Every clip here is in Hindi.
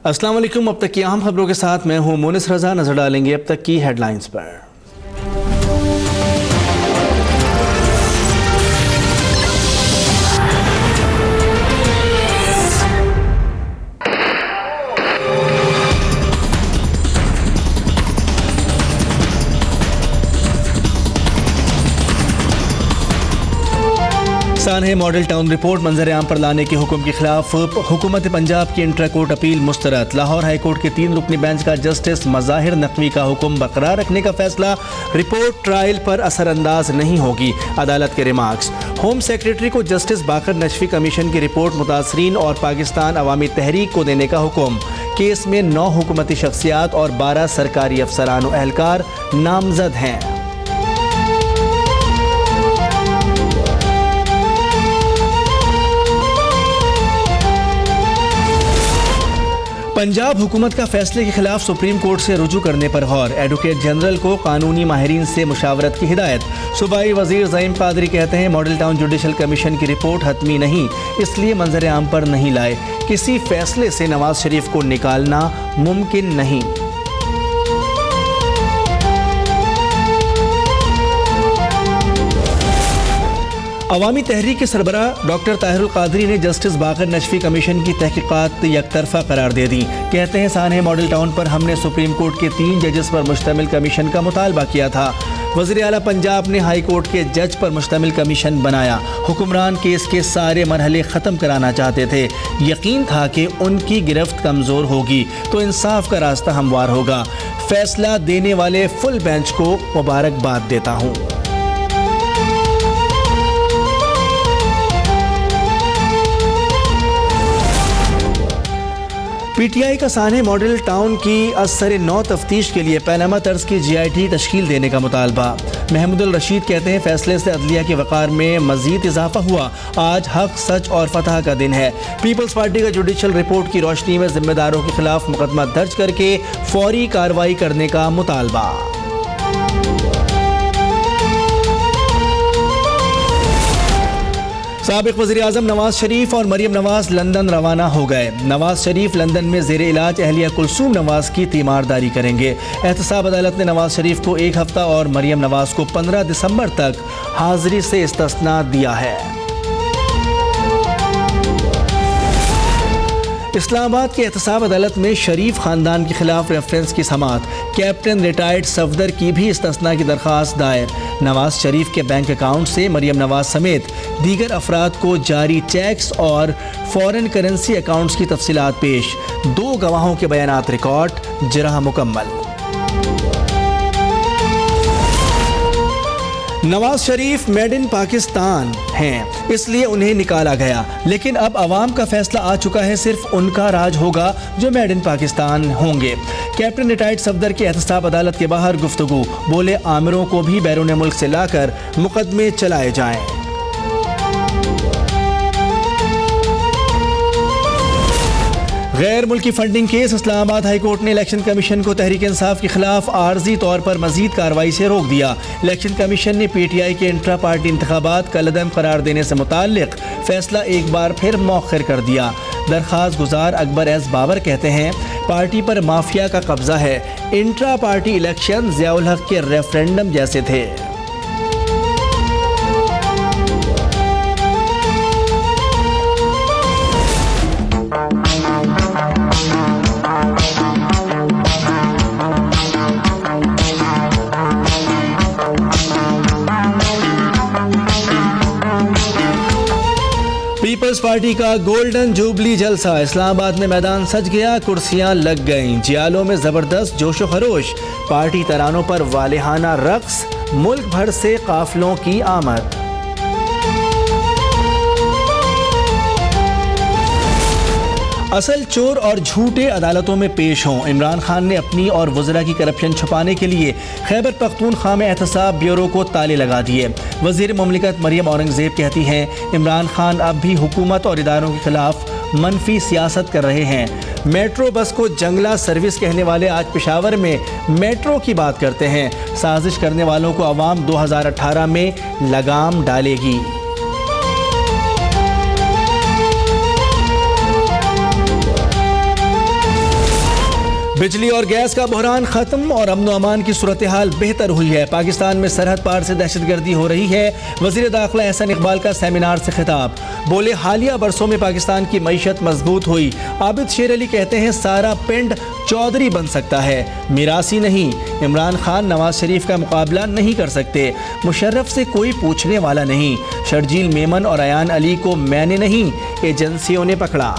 अस्सलाम वालेकुम। अब तक की अहम खबरों के साथ मैं हूं मोनिस रजा। नजर डालेंगे अब तक की हेडलाइंस पर। सानहे मॉडल टाउन रिपोर्ट मंजर आम पर लाने के हुक्म के खिलाफ हुकूमत पंजाब की इंट्रा कोर्ट अपील मुस्तरद। लाहौर हाई कोर्ट के 3 रुकनी बेंच का जस्टिस मज़ाहिर नकवी का हुक्म बरकरार रखने का फैसला। रिपोर्ट ट्रायल पर असरअंदाज नहीं होगी, अदालत के रिमार्क्स। होम सेक्रेटरी को जस्टिस बाकर नशफी कमीशन की रिपोर्ट मुतासरीन और पाकिस्तान अवामी तहरीक को देने का हुक्म। केस में 9 हुकूमती शख्सियात और 12 सरकारी अफसरान व एहलकार नामजद हैं। पंजाब हुकूमत का फैसले के खिलाफ सुप्रीम कोर्ट से रुजू करने पर गौर। एडवोकेट जनरल को कानूनी माहिरीन से मुशावरत की हिदायत। सूबाई वजीर ज़ईम कादरी कहते हैं मॉडल टाउन जुडिशल कमीशन की रिपोर्ट हतमी नहीं, इसलिए मंजर आम पर नहीं लाए। किसी फैसले से नवाज शरीफ को निकालना मुमकिन नहीं। अवामी तहरीक के सरबराह डॉक्टर ताहिरुल कादरी ने जस्टिस बाकर नशफी कमीशन की तहकीकात यकतरफा करार दे दी। कहते हैं सानहे मॉडल टाउन पर हमने सुप्रीम कोर्ट के 3 जजेस पर मुश्तमिल कमीशन का मुतालबा किया था। वज़ीर आला पंजाब ने हाई कोर्ट के जज पर मुश्तमिल कमीशन बनाया। हुक्मरान केस के सारे मरहले ख़त्म कराना चाहते थे। यकीन था कि उनकी गिरफ्त कमज़ोर होगी तो इंसाफ का रास्ता हमवार होगा। फैसला देने वाले फुल बेंच को मुबारकबाद देता हूँ। पीटीआई का सानहे मॉडल टाउन की असर नौ तफ्तीश के लिए पैनामा तर्ज की GIT तश्कील देने का मुतालबा। महमूदुल रशीद कहते हैं फैसले से अदलिया के वक़ार में मजीद इजाफा हुआ। आज हक, सच और फतह का दिन है। पीपल्स पार्टी का जुडिशल रिपोर्ट की रोशनी में जिम्मेदारों के खिलाफ मुकदमा दर्ज करके फौरी कार्रवाई करने का मुतालबा। साबिक वज़ीर आज़म नवाज शरीफ और मरियम नवाज लंदन रवाना हो गए। नवाज शरीफ लंदन में ज़ेर इलाज अहलिया कुलसूम नवाज की तीमारदारी करेंगे। एहतसाब अदालत ने नवाज शरीफ को 1 हफ्ता और मरियम नवाज को 15 दिसंबर तक हाजिरी से इस्तिस्ना दिया है। इस्लामाबाद के एहतसाब अदालत में शरीफ खानदान के खिलाफ रेफरेंस की समाअत। कैप्टन रिटायर्ड सफदर की भी इस्तिस्ना की दरख्वास्त दायर। नवाज शरीफ के बैंक अकाउंट से मरियम नवाज समेत दीगर अफराद को जारी चेक्स और फॉरेन करेंसी अकाउंट्स की तफसीलात पेश। 2 गवाहों के बयानात रिकॉर्ड, जरह मुकम्मल। नवाज शरीफ मेड इन पाकिस्तान हैं, इसलिए उन्हें निकाला गया। लेकिन अब अवाम का फैसला आ चुका है, सिर्फ उनका राज होगा जो मेड इन पाकिस्तान होंगे। कैप्टन रिटायर्ड सफदर की एहतसाब अदालत के बाहर गुफ्तगू। बोले आमिरों को भी बैरून मुल्क से लाकर मुकदमे चलाए जाएं। गैर मुल्की funding case. Islamabad high court ने इलेक्शन कमीशन को तहरीक इंसाफ के खिलाफ आर्जी तौर पर मजीद कार्रवाई से रोक दिया। इलेक्शन कमीशन ने PTI के इंट्रा पार्टी इंतखाबात कलअदम करार देने से मुताल्लिक फैसला एक बार फिर मौखर कर दिया। दरख्वास्त गुजार अकबर एस बाबर कहते हैं पार्टी पर माफिया का कब्जा है। इंट्रा पार्टी इलेक्शन ज़ियाउल हक के रेफरेंडम जैसे थे। पीपल्स पार्टी का गोल्डन जुबली जलसा। इस्लामाबाद में मैदान सज गया, कुर्सियां लग गईं। जियालों में जबरदस्त जोशो खरोश। पार्टी तरानों पर वालिहाना रक्स। मुल्क भर से काफिलों की आमद। असल चोर और झूठे अदालतों में पेश हों। इमरान खान ने अपनी और वज़रा की करप्शन छुपाने के लिए खैबर पख्तूनख्वा में एहतसाब ब्यूरो को ताले लगा दिए। वज़ीर मुमलिकत मरियम औरंगज़ेब कहती हैं इमरान खान अब भी हुकूमत और इदारों के खिलाफ मनफी सियासत कर रहे हैं। मेट्रो बस को जंगला सर्विस कहने वाले आज पेशावर में मेट्रो की बात करते हैं। साजिश करने वालों को अवाम 2018 में लगाम डालेगी। बिजली और गैस का बहरान खत्म और अमन अमान की सूरत हाल बेहतर हुई है। पाकिस्तान में सरहद पार से दहशतगर्दी हो रही है। वज़ीर दाखिला एहसन इकबाल का सेमिनार से खिताब, बोले हालिया बरसों में पाकिस्तान की मईशत मजबूत हुई। आबिद शेर अली कहते हैं सारा पिंड चौधरी बन सकता है, मिरासी नहीं। इमरान खान नवाज शरीफ का मुकाबला नहीं कर सकते, मुशर्रफ से कोई पूछने वाला नहीं। शर्जील मेमन और अयान अली को मैंने नहीं, एजेंसियों ने पकड़ा।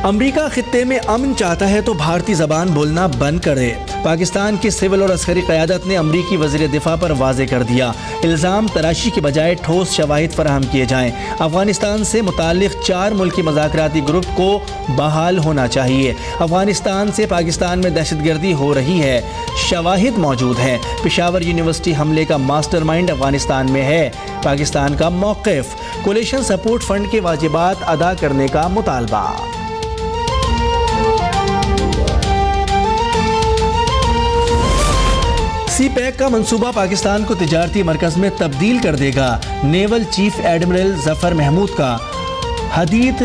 अमरीका खित्ते में अमन चाहता है तो भारतीय जबान बोलना बंद कर दे। पाकिस्तान की सिविल और अस्करी क़यादत ने अमरीकी वज़ीर दिफा पर वाज़े कर दिया, इल्ज़ाम तराशी के बजाय ठोस शवाहिद फराहम किए जाएँ। अफगानिस्तान से मुताल्लिक़ 4 मुल्की मज़ाकराती ग्रुप को बहाल होना चाहिए। अफगानिस्तान से पाकिस्तान में दहशतगर्दी हो रही है, शवाहिद मौजूद हैं। पेशावर यूनिवर्सिटी हमले का मास्टरमाइंड अफगानिस्तान में है। पाकिस्तान का मौक़िफ़, कोलिशन सपोर्ट फंड के वाजिबात अदा करने का मुतालबा। सी पैक का मंसूबा पाकिस्तान को तिजारती मरकज में तब्दील कर देगा। Naval chief admiral Zafar Mahmood का हदीद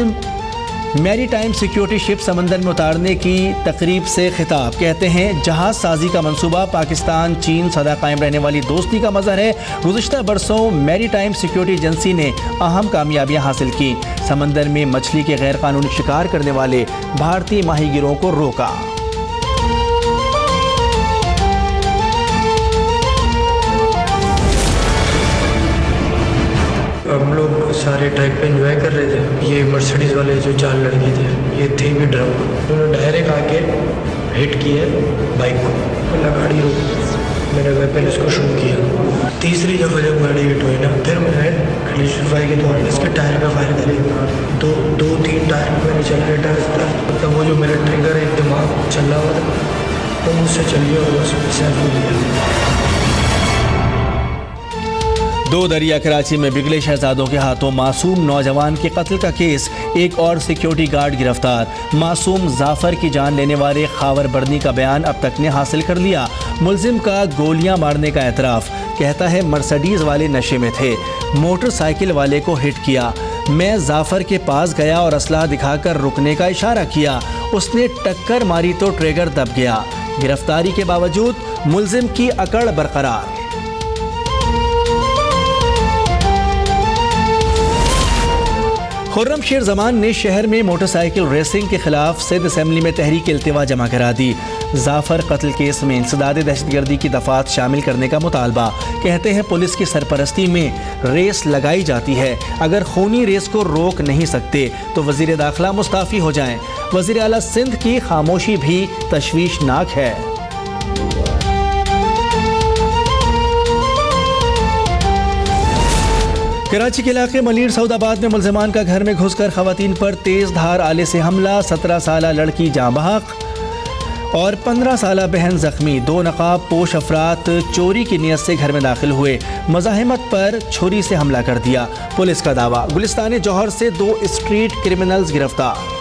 मैरी टाइम सिक्योरिटी शिप समंदर में उतारने की तकरीब से खिताब, कहते हैं जहाज साजी का मंसूबा पाकिस्तान चीन सदा कायम रहने वाली दोस्ती का मज़हर है। गुज़िश्ता बरसों मैरी टाइम सिक्योरिटी एजेंसी ने अहम कामयाबियाँ हासिल की। समंदर में मछली के गैर कानूनी शिकार करने वाले भारतीय माहीगिरों को रोका। हम लोग सारे ट्रैक पे एंजॉय कर रहे थे। ये मर्सिडीज़ वाले जो 4 लड़के थे, ये थे भी ड्रंक, उन्होंने डायरेक्ट आके हिट किया बाइक को। बोला गाड़ी रोक, मैंने वेपन इसको शूट किया। तीसरी दफ़ा जब गाड़ी हिट हुई ना, फिर मैंने खलीश भाई के द्वारा इसके टायर पे फायर करे। 2-3 टायर पे मैंने जनरेटर, तब वो जो मेरा ट्रिगर एक दिमाग चल रहा हुआ था वो मुझसे चल गया और बस सेफ हो गया। 2 दरिया कराची में बिगले शहजादों के हाथों मासूम नौजवान के कत्ल का केस, एक और सिक्योरिटी गार्ड गिरफ्तार। मासूम जाफर की जान लेने वाले खावर बर्नी का बयान अब तक ने हासिल कर लिया। मुलजिम का गोलियां मारने का एतराफ़, कहता है मर्सिडीज़ वाले नशे में थे, मोटरसाइकिल वाले को हिट किया। मैं जाफर के पास गया और असलाह दिखाकर रुकने का इशारा किया, उसने टक्कर मारी तो ट्रिगर दब गया। गिरफ्तारी के बावजूद मुलजिम की अकड़ बरकरार। खुर्रम शेर जमान ने शहर में मोटरसाइकिल रेसिंग के खिलाफ सिंध असेंबली में तहरीक इल्तिवा जमा करा दी। जाफर कत्ल केस में इंसदाद दहशतगर्दी की दफात शामिल करने का मुतालबा, कहते हैं पुलिस की सरपरस्ती में रेस लगाई जाती है, अगर खूनी रेस को रोक नहीं सकते तो वज़ीर दाखिला मुस्ताफ़ी हो जाएं। वज़ीर आला सिंध की खामोशी भी तशवीशनाक है। कराची के इलाके मलीर सऊदाबाद में मुलजमान का घर में घुसकर खवातीन पर तेज़ धार आले से हमला, 17 साला लड़की जाँ बहक और 15 साला बहन जख्मी। 2 नकाब पोश अफराद चोरी की नीयत से घर में दाखिल हुए, मज़ाहिमत पर छुरी से हमला कर दिया। पुलिस का दावा, गुलिस्तान जौहर से 2 स्ट्रीट क्रिमिनल्स गिरफ्तार।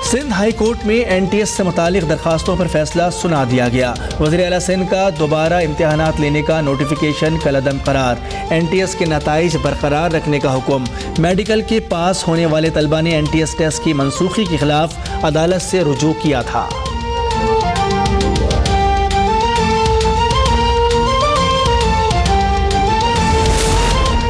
सिंध हाई कोर्ट में NTS से मुतालिक दरखास्तों पर फैसला सुना दिया गया। वज़ीर आला सिंध का दोबारा इम्तिहानात लेने का नोटिफिकेशन कलअदम करार। NTS के नताइज बरकरार रखने का हुक्म। मेडिकल के पास होने वाले तलबा ने NTS टेस्ट की मनसूखी के खिलाफ अदालत से रुजू किया था।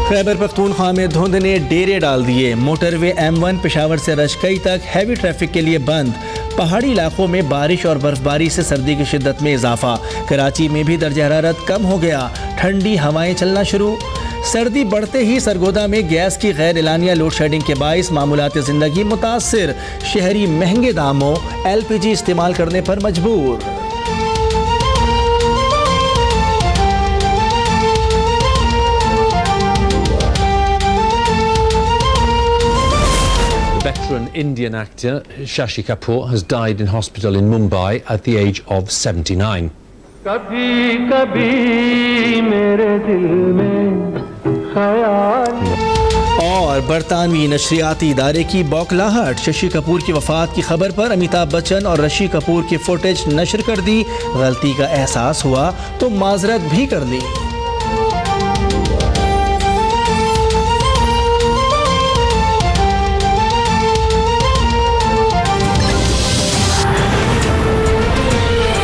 खैबर पख्तूनख्वा में धुंध ने डेरे डाल दिए। मोटरवे M1 पेशावर से रशकई तक हैवी ट्रैफिक के लिए बंद। पहाड़ी इलाकों में बारिश और बर्फबारी से सर्दी की शिद्दत में इजाफा। कराची में भी दर्जा हरारत कम हो गया, ठंडी हवाएं चलना शुरू। सर्दी बढ़ते ही सरगोदा में गैस की गैर एलानिया लोड शेडिंग के बाइस मामूलात ज़िंदगी मुतासिर। शहरी महंगे दामों LPG इस्तेमाल करने पर मजबूर। Veteran Indian actor Shashi Kapoor has died in hospital in Mumbai at the age of 79. कभी कभी मेरे दिल में ख्याल। और बरतानवी नशरियाती इदारे की बौखलाहट। शशि कपूर की वफात की खबर पर अमिताभ बच्चन और ऋषि कपूर की फुटेज नशर कर दी। गलती का एहसास हुआ तो माजरत भी कर ली।